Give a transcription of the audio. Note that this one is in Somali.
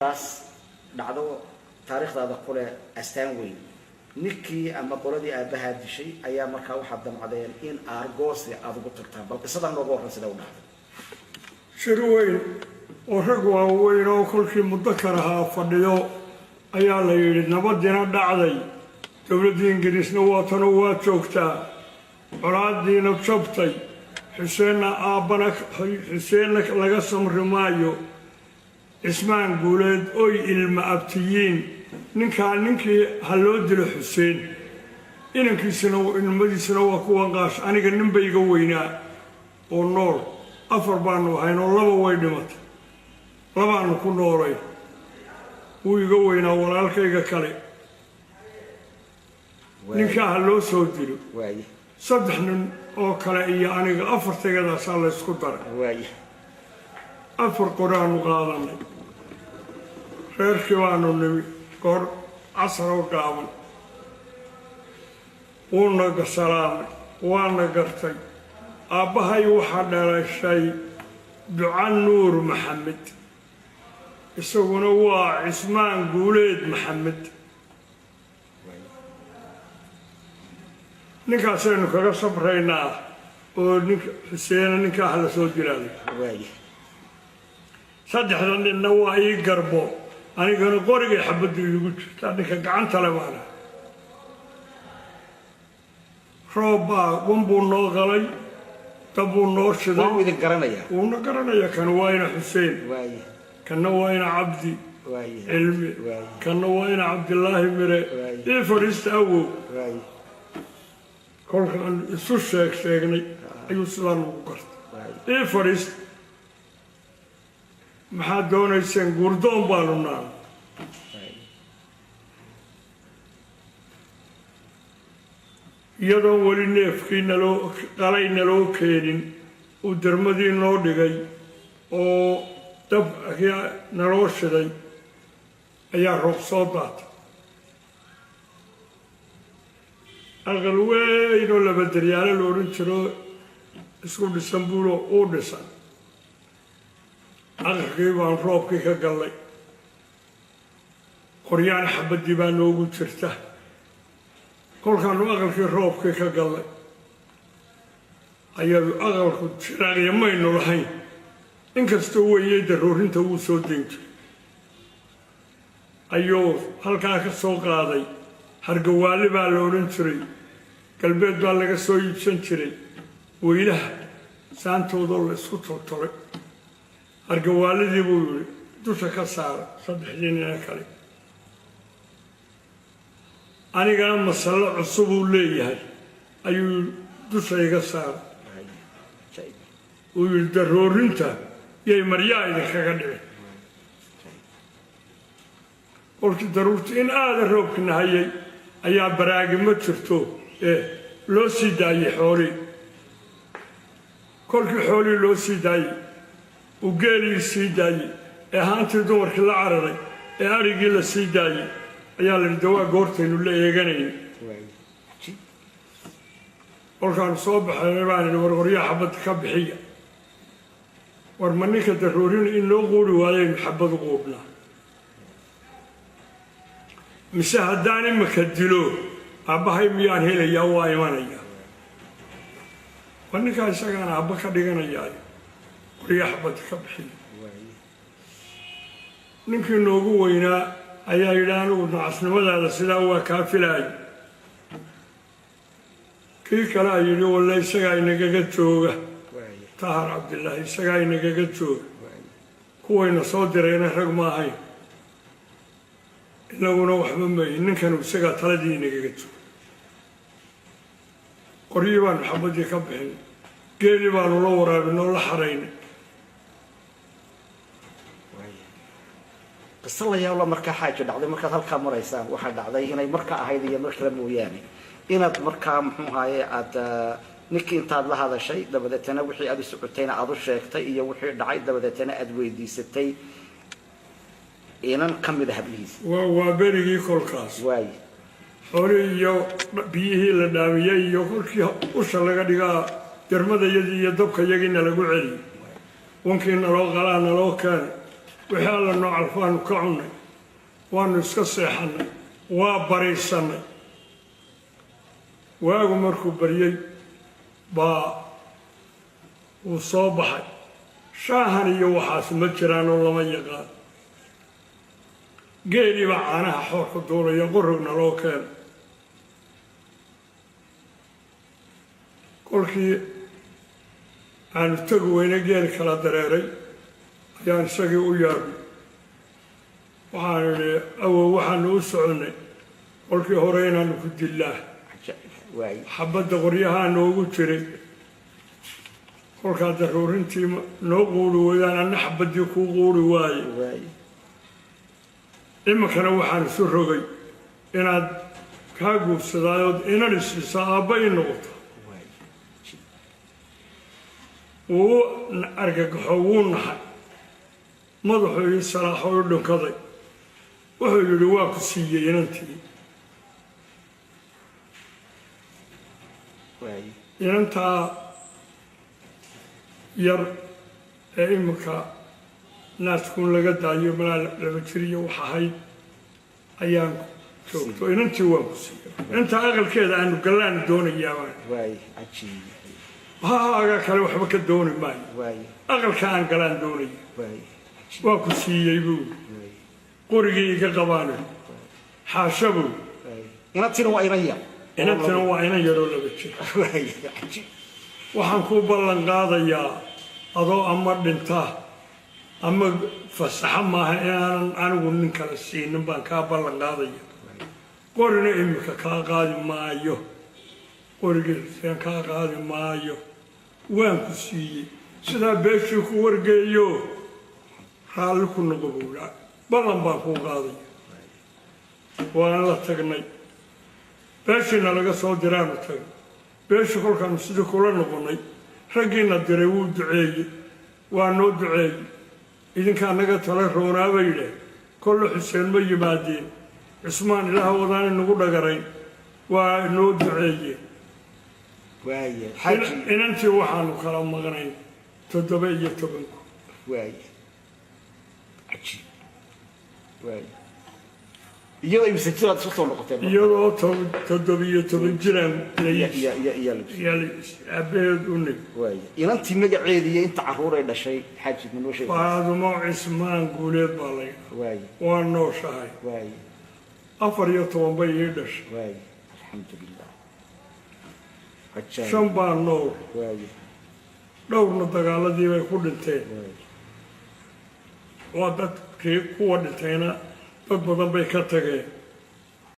بس dhacdo taariikhda kule astaan weyn ninkii ama qoladii aabaha dishay ayaa markaa waxa damcadeen in argos aad ugu tagtaan bal qisada noogu horreyn sida u dhacday shirweyn oo rag waaweyn oo kolkii mudakar ahaa fadhiyo ayaa la yidhi nabadina dhacday dowladda Ingiriisna waatana waa joogtaa colaadiina jabtay xuseenna laga samri maayo ismaan guuleed oy ilma abtiyiin ninkii ha loo dilo xuseen inankiisana ilmadiisana waa kuwan qaash aniga nin bay iga weynaa oo nool afar baanu ahaynoo laba way dhimatay labaanu ku noolay wuu iga weynaa walaalkayga kale ninkaa ha loo soo dilo saddex nin oo kale iyo aniga afartayadaasaa la ysku daray afar qoraanu qaadanay reerkii baanu nimi goor casar oo gaaban wuuna salaamay waana gartay aabbahay waxaa dhalashay duca nuur maxamed isaguna waa cismaan guuleed maxamed ninkaasaynu kaga sabraynaa oo xuseena ninkaa ha la soo dilaaday saddexda ninna waa ii garbo anigana qorigay xabaddu iigu jirtaa ninka gacanta le baana roob baa wanbuu noo qalay dabbuu noo shiday wuuna garanaya kan waa ina xuseen kanna waa ina cabdi cilmi kanna waa ina cabdilaahi mire ii fadhiista awow kolkaan isu sheegnay ayuu sidaa nagu gartay ii fadhiista maxaad doonayseen guurdoon baanu nahay iyadoon weli neefkii qalay naloo keenin uu dermadii noo dhigay oo dab naloo shiday ayaa roob soo daatay aqal weynoo laba daryaalo la odhan jiro isku dhisan buuloo uu dhisan aqalkii baan roobkii ka gallay qoryaan xabaddii baa noogu jirta kolkaanu aqalkii roobkii ka gallay ayadu aqalku jiraaqya maynu lahayn inkastoo weeyey daroorinta wuu soo dayn jiray ayuu halkaa ka soo qaaday hargawaali baa la odhan jiray galbeed baa laga soo iibsan jiray weylaha saantoodoo la isku toltolay hargawaaladii buu yidhi dusha ka saara saddexdii nina kale anigana masallo cusubuu leeyahay ayuu dusha iga saara uu yidhi daroorinta yay maryaa idinkaga dhicin kolkii daruurta in aada roobki nahayay ayaa baraagi ma jirto loo sii daayey xoolii kolkii xoolii loo sii daayey uu geelii sii daayey ee haantii dumarkii la cararay ee adhigii la sii daayey ayaa la yidhi waa goortaynu la eeganayay kolkaanu soo baxaynay baan idhi war qoryaa xabadda ka bixiya war ma ninka daroorin in loo quuri waayaynu xabadu quudhnaa mise haddaan imaka dilo aabbahay miyaan helayaa waa imanaya war ninkaa isagaana aabba ka dhiganayaayo qoryaa xabadda ka bixiya ninkii noogu weynaa ayaa yidhi anigu nacasnimadaada sidaa waa kaa filaayo kii kale a yidhi walle isagaa inagaga jooga tahar cabdilaahi isagaa inagaga jooga kuwayna soo dirayna rag ma ahayn inaguna waxba mayin ninkanu isagaa taladii inagaga jooga qoryii baanu xabaddii ka bixin geelii baanu la waraabinoo la xaraynay qisa la yaabla markaa xaajo dhacday markaad halkaa maraysaan waxaa dhacday inay markaa ahayd iyo mar kale mooyaane inaad markaa muxuu ahaye aad ninkii intaad la hadashay dabadeetana wixii aad u socotayna aad u sheegtay iyo wixii dhacay dabadeetana aad weydiisatay inan ka mid ah hablihiisa waa berigii kolkaas xoolii iyo biyihii la dhaamiyey iyo kolkii usha laga dhigaa dermadayadii iyo dabka yagiina lagu celiyey wankii naloo qalaa naloo keenay wixii alla noo calfaanu ka cunnay waanu iska seexannay waa bariisannay waagu markuu baryey baa uu soo baxay shaahan iyo waxaas ma jiraanoo lama yaqaan geelii baa caanaha xoorka duulaya qorrogna loo keena kolkii aanu tegi weyne geel kala dareeray ayaan isagii u yaabay waxaanu idhi awow waxaanu u soconnay kolkii hore inaanu ku dillaah xabadda qoryahaa noogu jiray kolkaa daruurintii noo quuri weydaan anna xabaddii kuu quuri waaye iminkana waxaan isu rogay inaad kaa guursadaayood inan isiisaa aabba ii noqoto wuu argagaxo wuu naxay madaxuu ii salaaxo u dhunkaday wuxuu yidhi waa ku siiyey inantii inantaa yar ee iminka naaskuun laga daayo malaa laba jiriyo wax ahayd ayaan joogto inantii waan ku siiyey intaa aqalkeeda aanu gallaan doonayaabaan hahaagaa kale waxba ka dooni maayo aqalka aan galaan doonaya waa ku siiyey buu qorigii iga qabaana xaasha buu inantina waa inan yar inantina waa inan yaroo laba jir waxaan kuu ballan qaadayaa adoo ama dhintaa ama fasaxa maaha inaanan anigu nin kale siinin baan kaa ballan qaadaya qorina iminka kaa qaadi maayo qorigiisaan kaa qaadi maayo waan ku siiyey sidaa beeshii ku wargeeyo raalli ku noqo buudhaa ballan baan kuu qaadaya waan la tagnay beeshiina laga soo diraanu tagay beeshii kolkaanu sidii kula noqonnay raggiina diray wuu duceeyey waa noo duceeyey idinkaa naga tala roonaaba yidhaah kolle xuseen ma yimaadeen cismaan ilaah wadaana nagu dhagarayn waa noo duceeyeen inantii waxaanu kala maqnayn 17 iyadoo imse jiraad isu soo noqoteen iyadoo 17 jiraan aabbaheed u nig inantii magaceedii iyo inta carruur ay dhashay xaaji ma noo sheegay faadumo cismaan guuleed baa laydhaa waa nooshahay 14 bay ii dhashay alxamdulilah shan baa nool dhowrna dagaaladii bay ku dhinteen waa dadkii kuwa dhintayna dad badan bay ka tageen